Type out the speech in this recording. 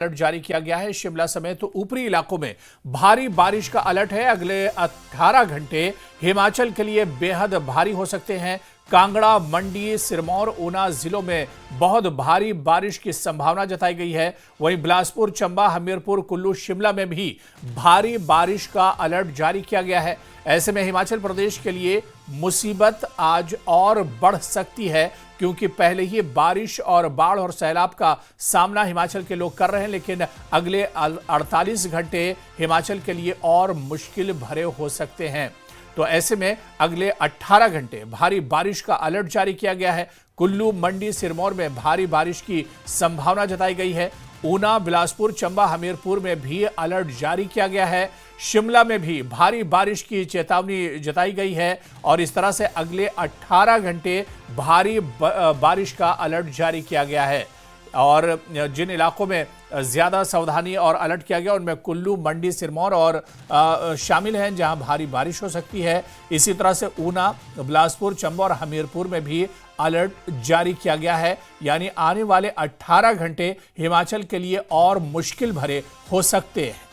Alert जारी किया गया है। शिमला समेत तो ऊपरी इलाकों में भारी बारिश का अलर्ट है। अगले 18 घंटे हिमाचल के लिए बेहद भारी हो सकते हैं। कांगड़ा, मंडी, सिरमौर, ऊना जिलों में बहुत भारी बारिश की संभावना जताई गई है। वहीं बिलासपुर, चंबा, हमीरपुर, कुल्लू, शिमला में भी भारी बारिश का अलर्ट जारी किया गया है। ऐसे में हिमाचल प्रदेश के लिए मुसीबत आज और बढ़ सकती है, क्योंकि पहले ही बारिश और बाढ़ और सैलाब का सामना हिमाचल के लोग कर रहे हैं, लेकिन अगले 48 घंटे हिमाचल के लिए और मुश्किल भरे हो सकते हैं। तो ऐसे में अगले 18 घंटे भारी बारिश का अलर्ट जारी किया गया है। कुल्लू, मंडी, सिरमौर में भारी बारिश की संभावना जताई गई है। ऊना, बिलासपुर, चंबा, हमीरपुर में भी अलर्ट जारी किया गया है। शिमला में भी भारी बारिश की चेतावनी जताई गई है और इस तरह से अगले 18 घंटे भारी बारिश का अलर्ट जारी किया गया है। और जिन इलाकों में ज्यादा सावधानी और अलर्ट किया गया उनमें कुल्लू, मंडी, सिरमौर और शामिल हैं, जहां भारी बारिश हो सकती है। इसी तरह से ऊना, बिलासपुर, चंबा और हमीरपुर में भी अलर्ट जारी किया गया है। यानी आने वाले 18 घंटे हिमाचल के लिए और मुश्किल भरे हो सकते हैं।